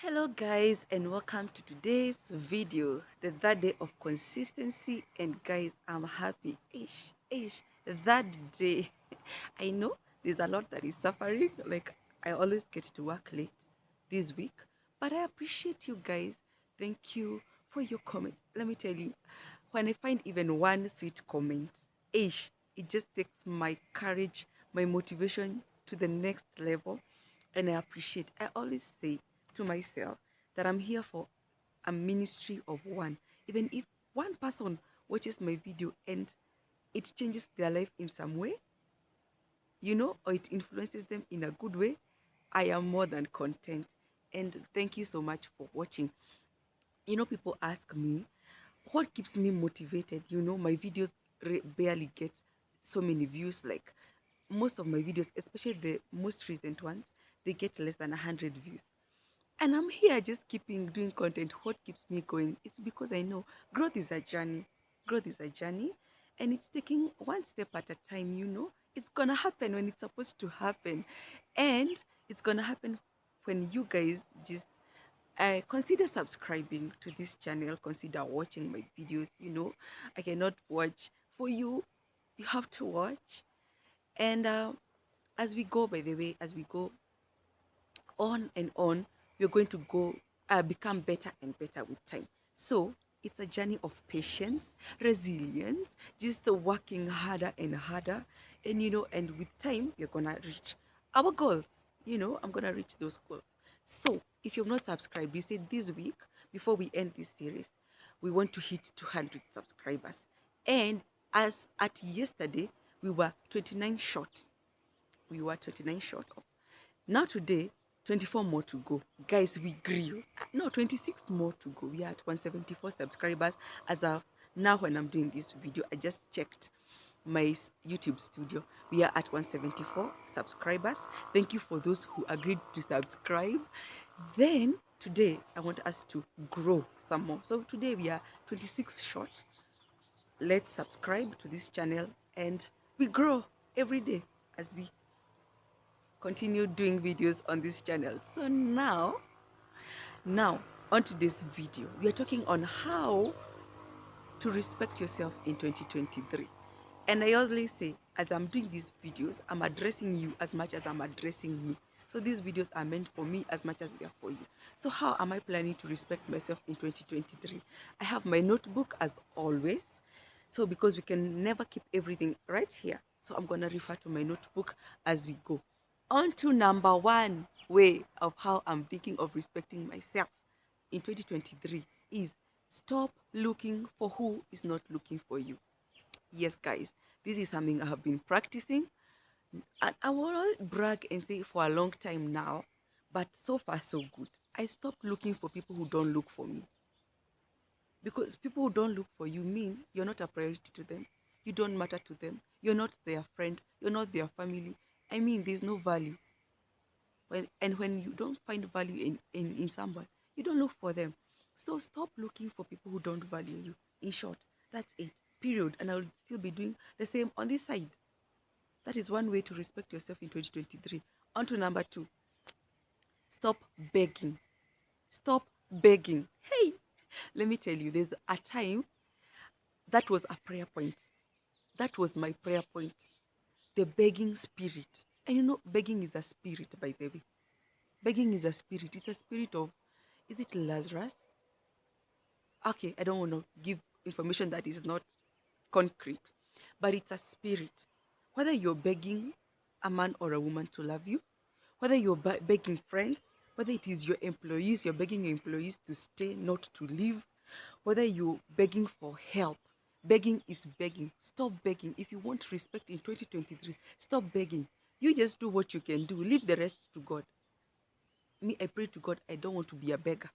Hello guys, and welcome to today's video, the third day of consistency. And guys, I'm happy. Ish, that day. I know there's a lot that is suffering, like I always get to work late this week, but I appreciate you guys. Thank you for your comments. Let me tell you, when I find even one sweet comment, it just takes my courage, my motivation to the next level. And I appreciate. I always say to myself that I'm here for a ministry of one. Even if one person watches my video and it changes their life in some way, or it influences them in a good way, I am more than content. And thank you so much for watching. People ask me, what keeps me motivated? My videos barely get so many views. Like most of my videos, especially the most recent ones, they get less than 100 views. And I'm here just keeping doing content. What keeps me going? It's because I know growth is a journey. Growth is a journey, and it's taking one step at a time. It's gonna happen when it's supposed to happen, and it's gonna happen when you guys just consider subscribing to this channel. Consider watching my videos. I cannot watch for you. You have to watch, and as we go, by the way, as we go on and on, we're going to go become better and better with time. So it's a journey of patience, resilience, just working harder and harder. And and with time, we're gonna reach our goals. I'm gonna reach those goals. So if you've not subscribed, we said this week, before we end this series, we want to hit 200 subscribers. And as at yesterday, we were 29 short. We were 29 short of. Now today, 24 more to go. Guys, we grew. No, 26 more to go. We are at 174 subscribers as of now. When I'm doing this video, I just checked my YouTube studio. We are at 174 subscribers. Thank you for those who agreed to subscribe. Then today, I want us to grow some more. So today we are 26 short. Let's subscribe to this channel and we grow every day as we continue doing videos on this channel. So now on today's video, we are talking on how to respect yourself in 2023. And I always say, as I'm doing these videos, I'm addressing you as much as I'm addressing me. So these videos are meant for me as much as they are for you. So how am I planning to respect myself in 2023? I have my notebook as always. So because we can never keep everything right here, so I'm going to refer to my notebook as we go. On to number one way of how I'm thinking of respecting myself in 2023 is stop looking for who is not looking for you. Yes, guys, this is something I have been practicing, and I will brag and say for a long time now, but so far so good. I stopped looking for people who don't look for me. Because people who don't look for you mean you're not a priority to them. You don't matter to them. You're not their friend. You're not their family. I mean, there's no value. When you don't find value in someone, you don't look for them. So stop looking for people who don't value you. In short, that's it. Period. And I will still be doing the same on this side. That is one way to respect yourself in 2023. On to number two. Stop begging. Stop begging. Hey, let me tell you, there's a time that was a prayer point. That was my prayer point. The begging spirit. And begging is a spirit, by the way. Begging is a spirit. It's a spirit of, is it Lazarus? Okay, I don't want to give information that is not concrete, but it's a spirit. Whether you're begging a man or a woman to love you, whether you're begging friends, whether it is your employees, you're begging your employees to stay, not to leave, whether you're begging for help. Begging is begging. Stop begging. If you want respect in 2023, stop begging. You just do what you can do. Leave the rest to God. Me, I pray to God, I don't want to be a beggar.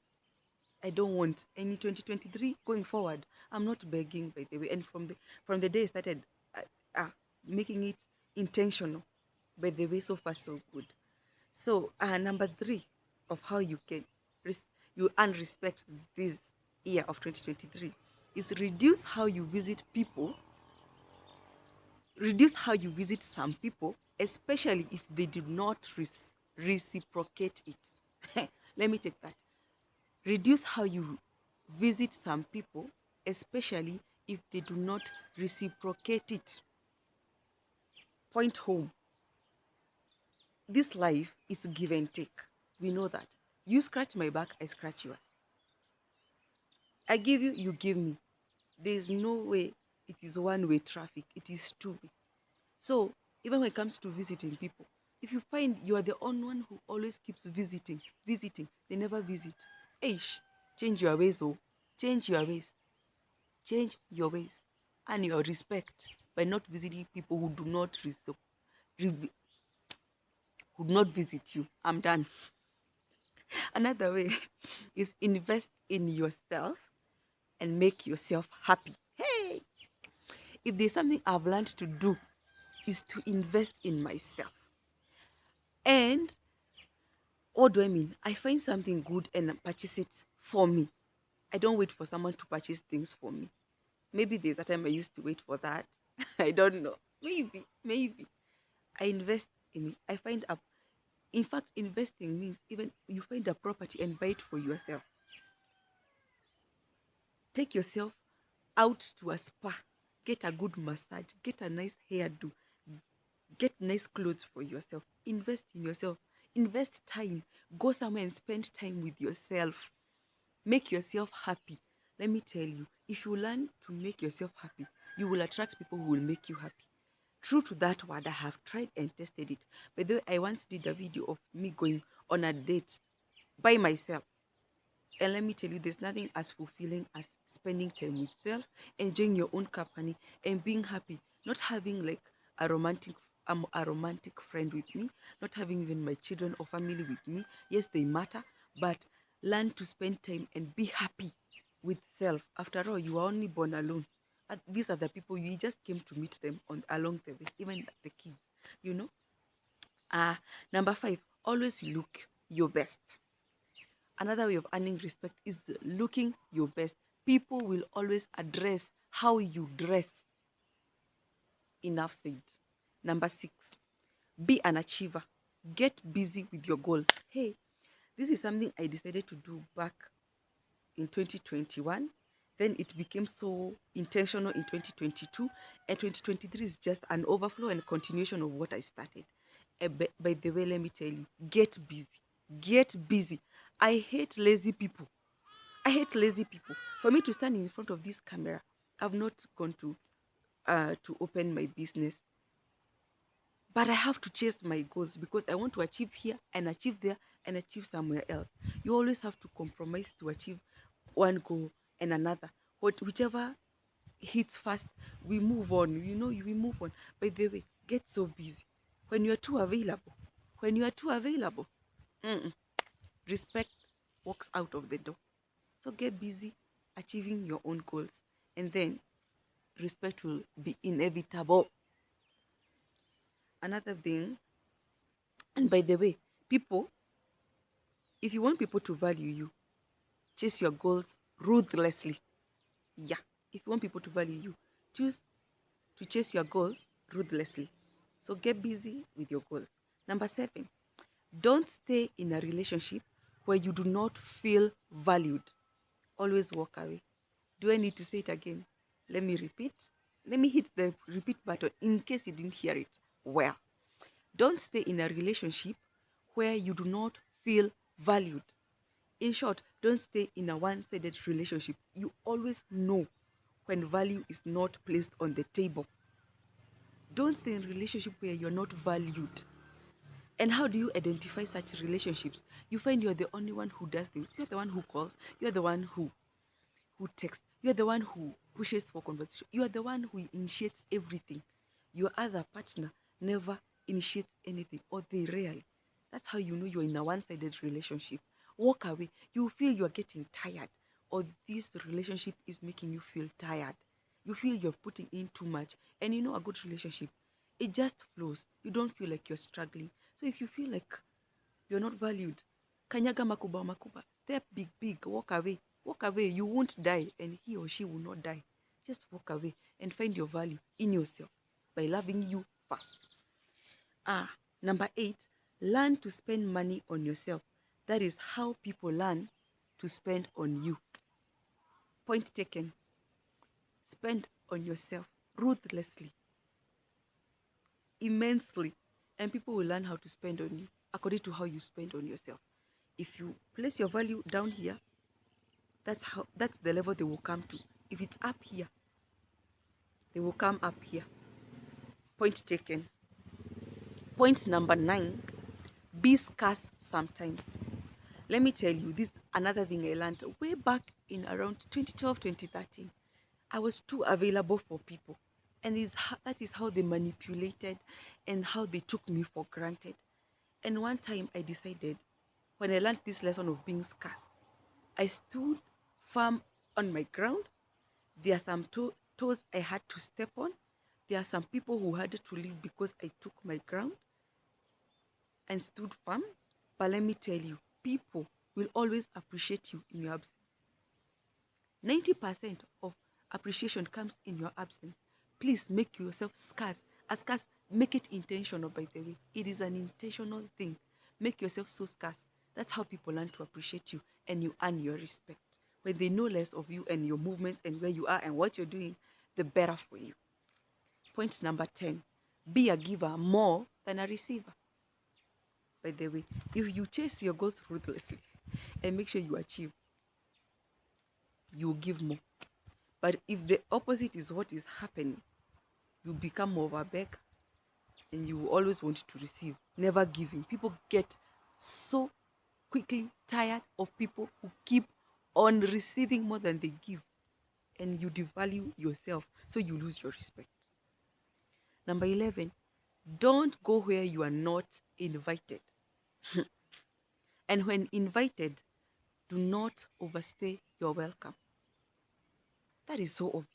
I don't want any 2023 going forward. I'm not begging, by the way. And from the day I started making it intentional, by the way, so far so good. So number three of how you can you earn respect this year of 2023 is reduce how you visit people. Reduce how you visit some people, especially if they do not reciprocate it. Let me take that. Reduce how you visit some people, especially if they do not reciprocate it. Point home. This life is give and take. We know that. You scratch my back, I scratch yours. I give you, you give me. There is no way it is one-way traffic. It is two-way. So even when it comes to visiting people, if you find you are the only one who always keeps visiting, they never visit. Ish, change your ways, oh, change your ways, change your ways, and your respect by not visiting people who re- who do not visit you. I'm done. Another way is invest in yourself and make yourself happy. Hey, if there's something I've learned to do is to invest in myself. And what do I mean? I find something good and purchase it for me. I don't wait for someone to purchase things for me. Maybe there's a time I used to wait for that. I don't know. Maybe. I invest in it. I find a in fact investing means even you find a property and buy it for yourself. Take yourself out to a spa, get a good massage, get a nice hairdo, get nice clothes for yourself, invest in yourself, invest time, go somewhere and spend time with yourself, make yourself happy. Let me tell you, if you learn to make yourself happy, you will attract people who will make you happy. True to that word, I have tried and tested it. By the way, I once did a video of me going on a date by myself. And let me tell you, there's nothing as fulfilling as spending time with self, enjoying your own company, and being happy. Not having like a romantic friend with me, not having even my children or family with me. Yes, they matter, but learn to spend time and be happy with self. After all, you are only born alone. These are the people you just came to meet them on along the way, even the kids, you know. Number five, always look your best. Another way of earning respect is looking your best. People will always address how you dress. Enough said. Number six, be an achiever. Get busy with your goals. Hey, this is something I decided to do back in 2021. Then it became so intentional in 2022. And 2023 is just an overflow and continuation of what I started. By the way, let me tell you, get busy. Get busy. I hate lazy people. I hate lazy people. For me to stand in front of this camera, I've not gone to open my business, but I have to chase my goals because I want to achieve here and achieve there and achieve somewhere else. You always have to compromise to achieve one goal and another. Whichever hits first, we move on. You know, we move on. By the way, get so busy. When you are too available, when you are too available, mm-mm, respect walks out of the door. So get busy achieving your own goals, and then respect will be inevitable. Another thing, and by the way, people, if you want people to value you, chase your goals ruthlessly. Yeah, if you want people to value you, choose to chase your goals ruthlessly. So get busy with your goals. Number seven, don't stay in a relationship where you do not feel valued. Always walk away. Do I need to say it again? Let me repeat. Let me hit the repeat button in case you didn't hear it well. Don't stay in a relationship where you do not feel valued. In short, don't stay in a one sided relationship. You always know when value is not placed on the table. Don't stay in a relationship where you're not valued. And how do you identify such relationships? You find you're the only one who does things. You're the one who calls. You're the one who texts. You're the one who pushes for conversation. You are the one who initiates everything. Your other partner never initiates anything, or they rarely. That's how you know you're in a one-sided relationship. Walk away. You feel you're getting tired, or this relationship is making you feel tired. You feel you're putting in too much. And you know a good relationship, it just flows. You don't feel like you're struggling. So if you feel like you're not valued, kanyaga makuba makuba. Step big, walk away. Walk away. You won't die, and he or she will not die. Just walk away and find your value in yourself by loving you first. Number eight, learn to spend money on yourself. That is how people learn to spend on you. Point taken. Spend on yourself ruthlessly, immensely, and people will learn how to spend on you according to how you spend on yourself. If you place your value down here, that's the level they will come to. If it's up here, they will come up here. Point taken. Point number 9, be scarce sometimes. Let me tell you, this is another thing I learned way back in around 2012, 2013. I was too available for people. And that is how they manipulated and how they took me for granted. And one time I decided, when I learned this lesson of being scarce, I stood firm on my ground. There are some toes I had to step on. There are some people who had to leave because I took my ground and stood firm. But let me tell you, people will always appreciate you in your absence. 90% of appreciation comes in your absence. Please make yourself scarce. As scarce, make it intentional, by the way. It is an intentional thing. Make yourself so scarce. That's how people learn to appreciate you and you earn your respect. When they know less of you and your movements and where you are and what you're doing, the better for you. Point number 10, be a giver more than a receiver. By the way, if you chase your goals ruthlessly and make sure you achieve, you will give more. But if the opposite is what is happening, you become more of a beggar and you will always want to receive, never giving. People get so quickly tired of people who keep on receiving more than they give, and you devalue yourself, so you lose your respect. Number 11, don't go where you are not invited. And when invited, do not overstay your welcome. That is so obvious.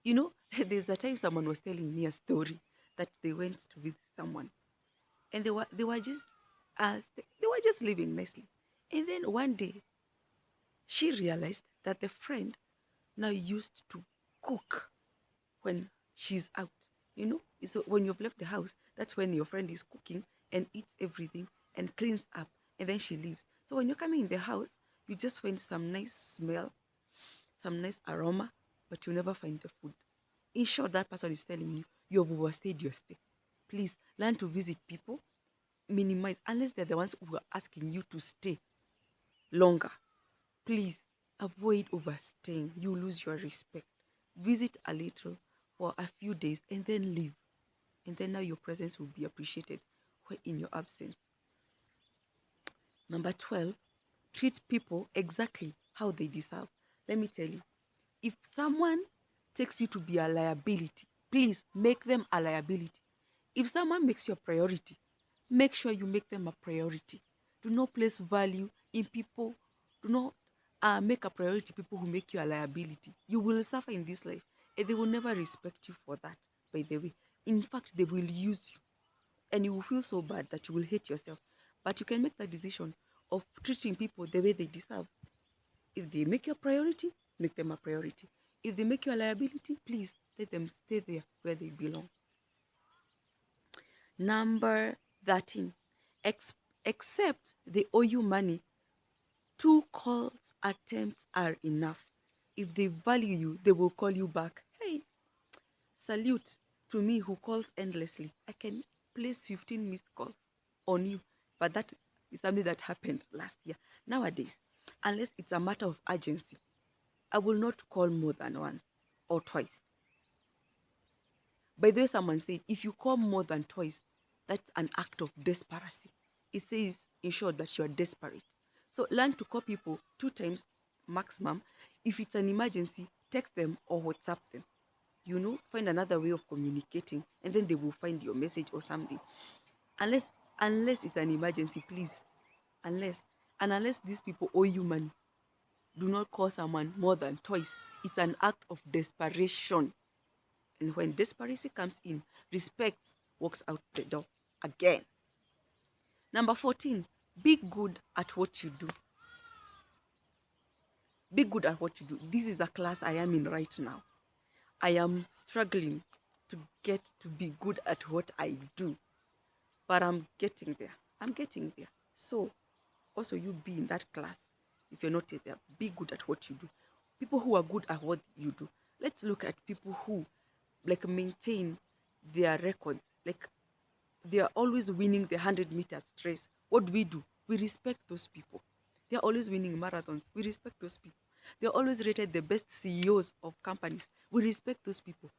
You know, there's a time someone was telling me a story that they went to visit someone, and they were just living nicely. And then one day, she realized that the friend now used to cook when she's out. You know, so when you've left the house, that's when your friend is cooking and eats everything and cleans up, and then she leaves. So when you're coming in the house, you just find some nice smell, some nice aroma, but you never find the food. In short, that person is telling you you have overstayed your stay. Please learn to visit people, minimize, unless they're the ones who are asking you to stay longer. Please avoid overstaying. You lose your respect. Visit a little for a few days and then leave. And then now your presence will be appreciated in your absence. Number 12, treat people exactly how they deserve. Let me tell you, if someone takes you to be a liability, please make them a liability. If someone makes you a priority, make sure you make them a priority. Do not place value in people. Do not make a priority people who make you a liability. You will suffer in this life, and they will never respect you for that, by the way. In fact, they will use you, and you will feel so bad that you will hate yourself. But you can make that decision of treating people the way they deserve. If they make you a priority, make them a priority. If they make you a liability, please let them stay there where they belong. Number 13, accept they owe you money. 2 calls attempts are enough. If they value you, they will call you back. Hey, salute to me who calls endlessly. I can place 15 missed calls on you, but that is something that happened last year. Nowadays, unless it's a matter of urgency, I will not call more than once or twice. By the way, someone said if you call more than twice, that's an act of desperation. It says, in short, that you are desperate. So learn to call people 2 times maximum. If it's an emergency, text them or WhatsApp them. You know, find another way of communicating, and then they will find your message or something. Unless it's an emergency, please. Unless these people owe you money, do not call someone more than twice. It's an act of desperation. And when desperation comes in, respect walks out the door again. Number 14, be good at what you do. Be good at what you do. This is a class I am in right now. I am struggling to get to be good at what I do. But I'm getting there. So, also you be in that class. if you're not there, be good at what you do. People who are good at what you do. Let's look at people who like maintain their records. Like they are always winning the 100 meters race. What do? We respect those people. They are always winning marathons. We respect those people. They are always rated the best CEOs of companies. We respect those people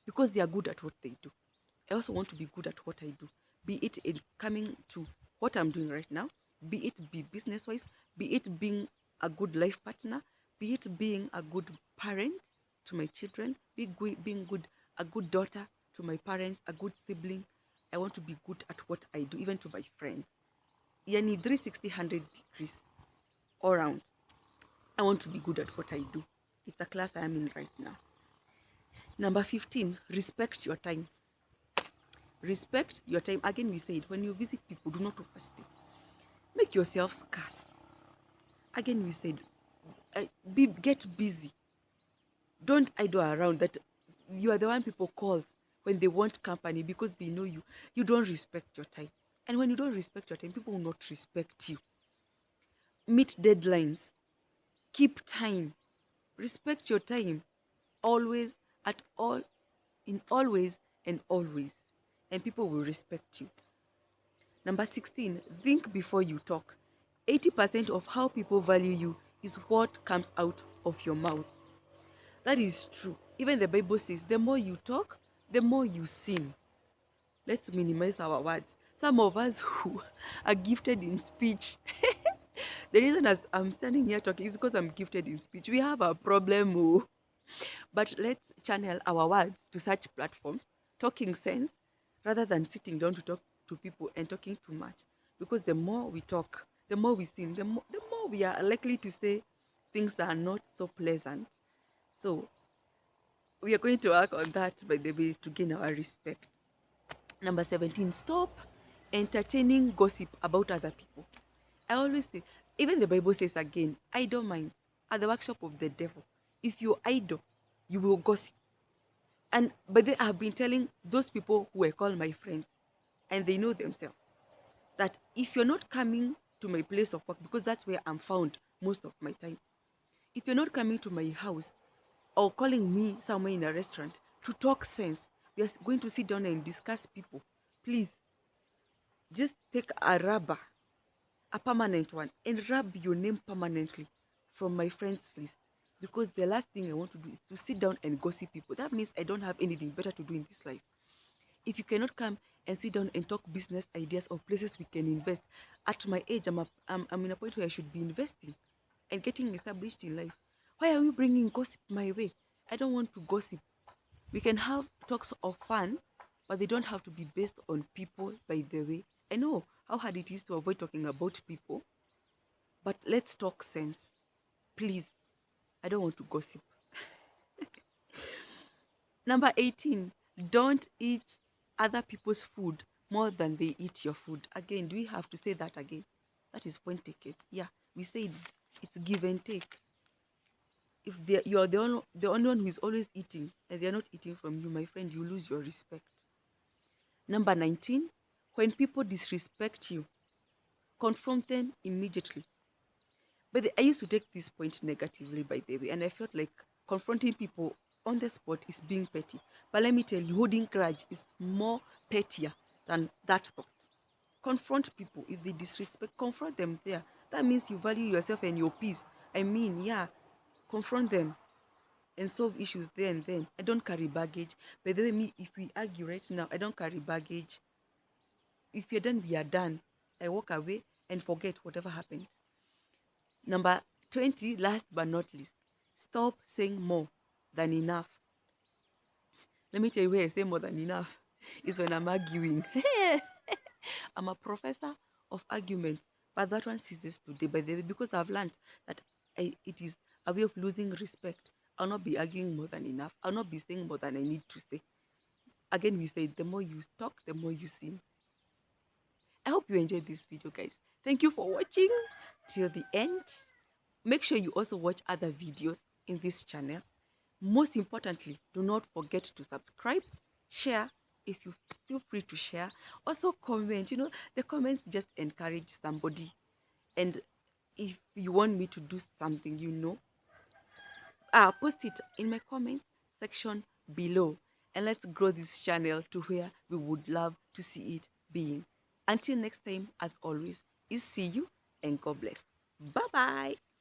because they are good at what they do. I also want to be good at what I do, be it in coming to what I'm doing right now, be it be business wise, be it being a good life partner, be it being a good parent to my children, being good a good daughter to my parents, a good sibling. I want to be good at what I do, even to my friends. Yani 360 degrees all around. I want to be good at what I do. It's a class I am in right now. Number 15, respect your time. Respect your time. Again, we said when you visit people, do not overstay. Make yourself scarce. Again, we said get busy. Don't idle around that you are the one people calls when they want company because they know you. You don't respect your time. And when you don't respect your time, people will not respect you. Meet deadlines. Keep time. Respect your time. Always, at all, in always and always. And people will respect you. Number 16, think before you talk. 80% of how people value you is what comes out of your mouth. That is true. Even the Bible says, the more you talk, the more you sin. Let's minimize our words. Some of us who are gifted in speech, the reason as I'm standing here talking is because I'm gifted in speech. We have a problem. Oh. But let's channel our words to such platforms, talking sense, rather than sitting down to talk to people and talking too much. Because the more we talk, the more we sin, the more we are likely to say things that are not so pleasant. So we are going to work on that, by the way, to gain our respect. Number 17, stop entertaining gossip about other people. I always say, even the Bible says again, idle minds are the workshop of the devil. If you're idle, you will gossip. And but they have been telling those people who I call my friends, and they know themselves, that if you're not coming to my place of work, because that's where I'm found most of my time, if you're not coming to my house or calling me somewhere in a restaurant to talk sense, we are going to sit down and discuss people. Please, just take a rubber, a permanent one, and rub your name permanently from my friends list. Because the last thing I want to do is to sit down and gossip people. That means I don't have anything better to do in this life. If you cannot come and sit down and talk business ideas or places we can invest, at my age, I'm in a point where I should be investing and getting established in life. Why are we bringing gossip my way? I don't want to gossip. We can have talks of fun, but they don't have to be based on people, by the way. I know how hard it is to avoid talking about people, but let's talk sense. Please, I don't want to gossip. Number 18, don't eat other people's food more than they eat your food. Again, do we have to say that again? That is point taken. Yeah, we said it's give and take. If you're the only one who is always eating and they're not eating from you, my friend, you lose your respect. Number 19, when people disrespect you, confront them immediately. But I used to take this point negatively, by the way, and I felt like confronting people on the spot is being petty. But let me tell you, holding grudge is more pettier than that thought. Confront people. If they disrespect, confront them there. That means you value yourself and your peace. I mean, yeah, confront them and solve issues there and then. I don't carry baggage. By the way, me, if we argue right now, I don't carry baggage. If you're done, we are done. I walk away and forget whatever happened. Number 20, last but not least, stop saying more than enough. Let me tell you where I say more than enough. Is when I'm arguing. I'm a professor of arguments, but that one ceases today, by the way, because I've learned that it is a way of losing respect. I'll not be arguing more than enough. I'll not be saying more than I need to say. Again, we say the more you talk, the more you sin. I hope you enjoyed this video, guys. Thank you for watching till the end. Make sure you also watch other videos in this channel. Most importantly, do not forget to subscribe, share if you feel free to share. Also comment, the comments just encourage somebody. And if you want me to do something, post it in my comments section below, and let's grow this channel to where we would love to see it being. Until next time, as always, is see you and God bless. Bye bye.